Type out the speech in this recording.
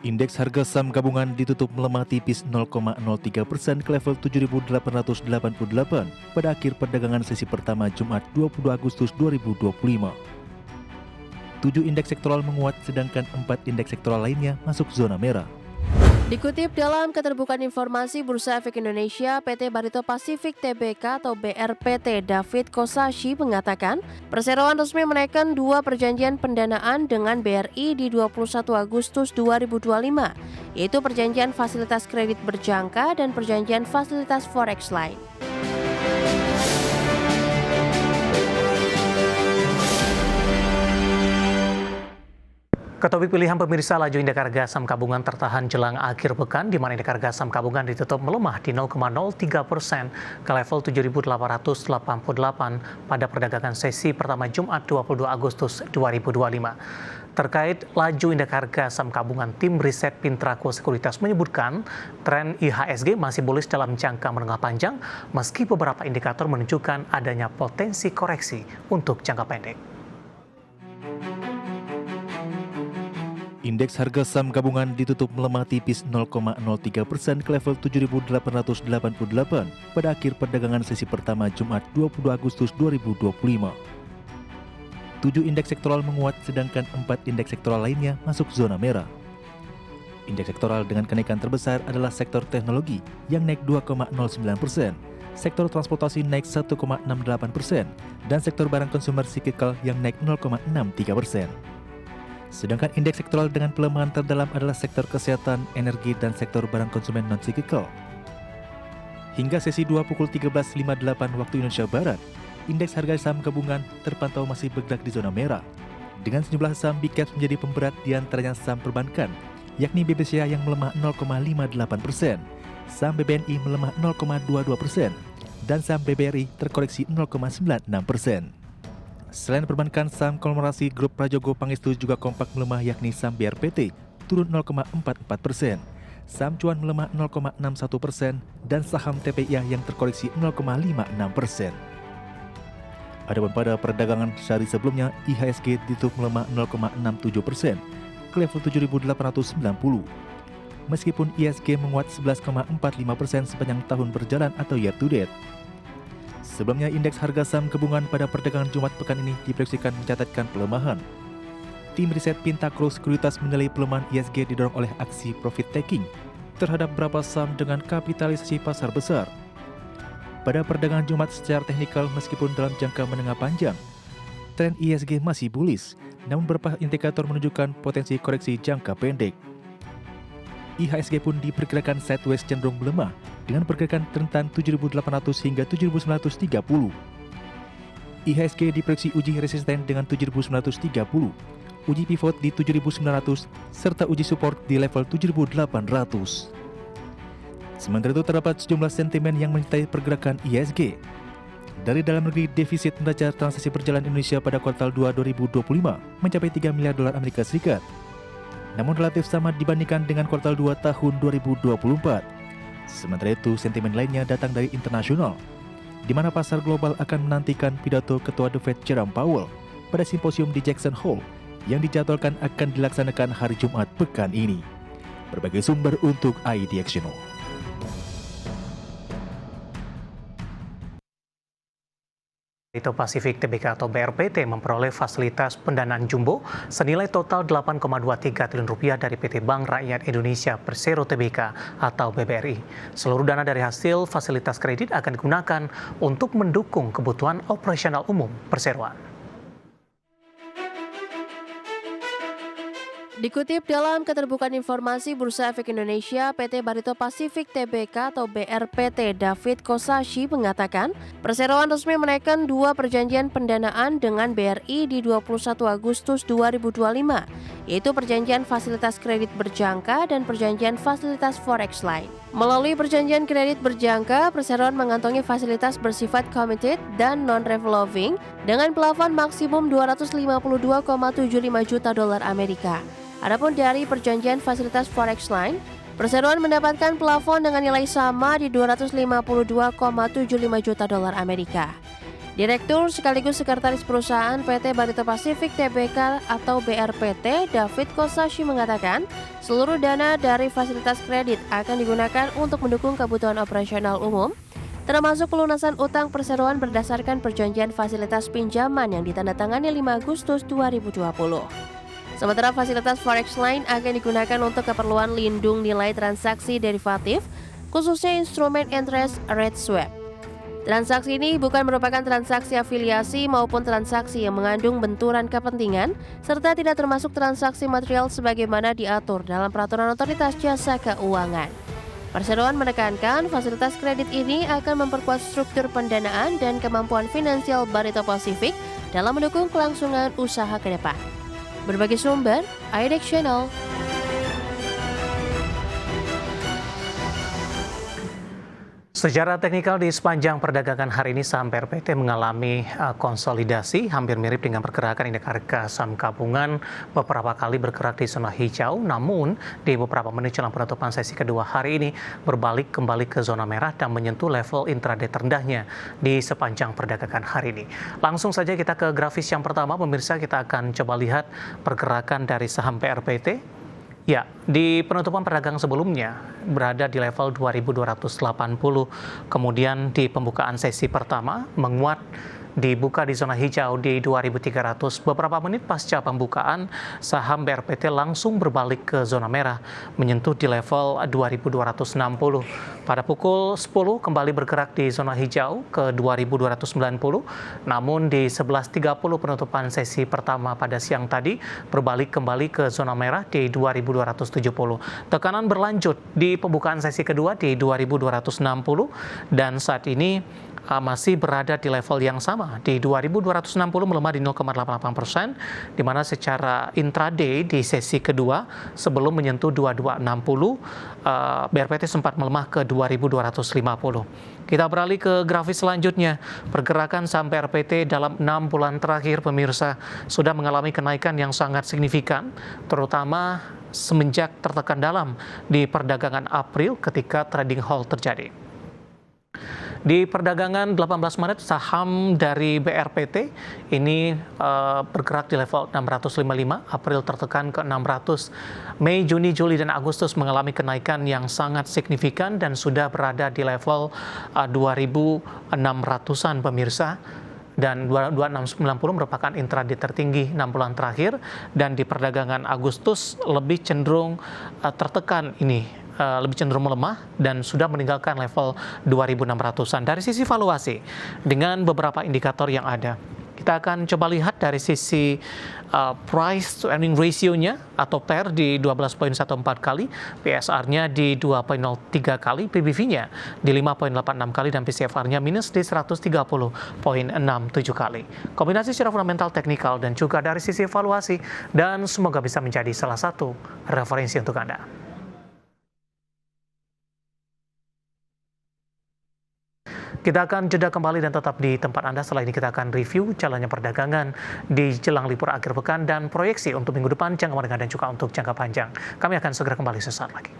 Indeks harga saham gabungan ditutup melemah tipis 0,03% ke level 7.888 pada akhir perdagangan sesi pertama Jumat 22 Agustus 2025. 7 indeks sektoral menguat sedangkan 4 indeks sektoral lainnya masuk zona merah. Dikutip dalam Keterbukaan Informasi Bursa Efek Indonesia, PT Barito Pasifik Tbk atau BRPT David Kosashi mengatakan, perseroan resmi menaikkan 2 perjanjian pendanaan dengan BRI di 21 Agustus 2025, yaitu perjanjian fasilitas kredit berjangka dan perjanjian fasilitas forex lain. Ke topik pilihan pemirsa, laju indeks harga saham gabungan tertahan jelang akhir pekan, di mana indeks harga saham gabungan ditutup melemah di 0,03% ke level 7.888 pada perdagangan sesi pertama Jumat 22 Agustus 2025. Terkait laju indeks harga saham gabungan, tim riset Pintraco Sekuritas menyebutkan tren IHSG masih bullish dalam jangka menengah panjang, meski beberapa indikator menunjukkan adanya potensi koreksi untuk jangka pendek. Indeks harga saham gabungan ditutup melemah tipis 0,03% ke level 7.888 pada akhir perdagangan sesi pertama Jumat 22 Agustus 2025. 7 indeks sektoral menguat sedangkan 4 indeks sektoral lainnya masuk zona merah. Indeks sektoral dengan kenaikan terbesar adalah sektor teknologi yang naik 2,09%, sektor transportasi naik 1,68%, dan sektor barang konsumer siklikal yang naik 0,63%. Sedangkan indeks sektoral dengan pelemahan terdalam adalah sektor kesehatan, energi, dan sektor barang konsumen non-siklikal. Hingga sesi 2 pukul 13.58 waktu Indonesia Barat, indeks harga saham gabungan terpantau masih bergerak di zona merah, dengan sejumlah saham big caps menjadi pemberat di antaranya saham perbankan, yakni BBCA yang melemah 0,58%, saham BBNI melemah 0,22%, dan saham BBRI terkoreksi 0,96%. Selain perbankan, saham konglomerasi grup Prajogo Pangestu juga kompak melemah, yakni saham BRPT turun 0,44%, saham Cuan melemah 0,61%, dan saham TPIA yang terkoreksi 0,56%. Adapun pada perdagangan sehari sebelumnya, IHSG ditutup melemah 0,67% ke level 7.890. Meskipun IHSG menguat 11,45% sepanjang tahun berjalan atau year to date. Sebelumnya, indeks harga saham gabungan pada perdagangan Jumat pekan ini diproyeksikan mencatatkan pelemahan. Tim riset Pintraco Sekuritas menilai pelemahan IHSG didorong oleh aksi profit taking terhadap beberapa saham dengan kapitalisasi pasar besar. Pada perdagangan Jumat secara teknikal, meskipun dalam jangka menengah panjang, tren IHSG masih bullish, namun beberapa indikator menunjukkan potensi koreksi jangka pendek. IHSG pun diperkirakan sideways cenderung melemah dengan pergerakan rentan 7.800 hingga 7.930. IHSG diproyeksi uji resisten dengan 7.930, uji pivot di 7.900, serta uji support di level 7.800. Sementara itu terdapat sejumlah sentimen yang menyertai pergerakan IHSG. Dari dalam negeri, defisit neraca transaksi berjalan Indonesia pada kuartal 2 2025 mencapai 3 miliar dolar Amerika Serikat. Namun relatif sama dibandingkan dengan kuartal 2 tahun 2024. Sementara itu, sentimen lainnya datang dari internasional, di mana pasar global akan menantikan pidato Ketua The Fed Jerome Powell pada simposium di Jackson Hole yang dijadwalkan akan dilaksanakan hari Jumat pekan ini. Berbagai sumber untuk IDXNO. Barito Pasifik Tbk atau BRPT memperoleh fasilitas pendanaan jumbo senilai total 8,23 triliun rupiah dari PT Bank Rakyat Indonesia Persero Tbk atau BBRI. Seluruh dana dari hasil fasilitas kredit akan digunakan untuk mendukung kebutuhan operasional umum perseroan. Dikutip dalam Keterbukaan Informasi Bursa Efek Indonesia, PT Barito Pasifik Tbk atau BRPT David Kosashi mengatakan, perseroan resmi menaikkan 2 perjanjian pendanaan dengan BRI di 21 Agustus 2025, yaitu perjanjian fasilitas kredit berjangka dan perjanjian fasilitas forex lain. Melalui perjanjian kredit berjangka, perseroan mengantongi fasilitas bersifat committed dan non-revolving dengan plafon maksimum 252,75 juta dolar Amerika. Adapun dari perjanjian fasilitas forex line, perseroan mendapatkan plafon dengan nilai sama di 252,75 juta dolar Amerika. Direktur sekaligus Sekretaris Perusahaan PT Barito Pacific Tbk atau BRPT, David Kosashi mengatakan, seluruh dana dari fasilitas kredit akan digunakan untuk mendukung kebutuhan operasional umum, termasuk pelunasan utang perseroan berdasarkan perjanjian fasilitas pinjaman yang ditandatangani 5 Agustus 2020. Sementara fasilitas forex lain akan digunakan untuk keperluan lindung nilai transaksi derivatif, khususnya instrumen interest rate swap. Transaksi ini bukan merupakan transaksi afiliasi maupun transaksi yang mengandung benturan kepentingan, serta tidak termasuk transaksi material sebagaimana diatur dalam Peraturan Otoritas Jasa Keuangan. Perseroan menekankan fasilitas kredit ini akan memperkuat struktur pendanaan dan kemampuan finansial Barito Pacific dalam mendukung kelangsungan usaha ke depan. Berbagai sumber, IDEX Channel. Secara teknikal di sepanjang perdagangan hari ini saham BRPT mengalami konsolidasi hampir mirip dengan pergerakan indeks harga saham gabungan beberapa kali bergerak di zona hijau, namun di beberapa menit jelang penutupan sesi kedua hari ini berbalik kembali ke zona merah dan menyentuh level intraday terendahnya di sepanjang perdagangan hari ini. Langsung saja kita ke grafis yang pertama, pemirsa, kita akan coba lihat pergerakan dari saham BRPT. Ya, di penutupan perdagangan sebelumnya berada di level 2280, kemudian di pembukaan sesi pertama menguat dibuka di zona hijau di 2300. Beberapa menit pasca pembukaan, saham BRPT langsung berbalik ke zona merah, menyentuh di level 2260. Pada pukul 10 kembali bergerak di zona hijau ke 2290, namun di 11.30 penutupan sesi pertama pada siang tadi berbalik kembali ke zona merah di 2270. Tekanan berlanjut di pembukaan sesi kedua di 2260 dan saat ini masih berada di level yang sama di 2260, melemah di 0,88%, di mana secara intraday di sesi kedua sebelum menyentuh 2260, BRPT sempat melemah ke 2250. Kita beralih ke grafis selanjutnya. Pergerakan saham BRPT dalam 6 bulan terakhir, pemirsa, sudah mengalami kenaikan yang sangat signifikan, terutama semenjak tertekan dalam di perdagangan April ketika trading halt terjadi. Di perdagangan 18 Maret, saham dari BRPT ini bergerak di level 655, April tertekan ke 600. Mei, Juni, Juli, dan Agustus mengalami kenaikan yang sangat signifikan dan sudah berada di level 2.600-an, pemirsa. Dan 2690 merupakan intraday tertinggi 6 bulan terakhir, dan di perdagangan Agustus lebih cenderung tertekan ini. Lebih cenderung melemah dan sudah meninggalkan level 2.600-an. Dari sisi valuasi, dengan beberapa indikator yang ada, kita akan coba lihat dari sisi price to earning ratio-nya atau PER di 12.14 kali, PSR-nya di 2.03 kali, PBV-nya di 5.86 kali, dan PCFR-nya minus di 130.67 kali. Kombinasi secara fundamental, teknikal, dan juga dari sisi valuasi, dan semoga bisa menjadi salah satu referensi untuk Anda. Kita akan jeda kembali dan tetap di tempat Anda. Setelah ini kita akan review jalannya perdagangan di jelang libur akhir pekan dan proyeksi untuk minggu depan, jangka menengah dan juga untuk jangka panjang. Kami akan segera kembali sesaat lagi.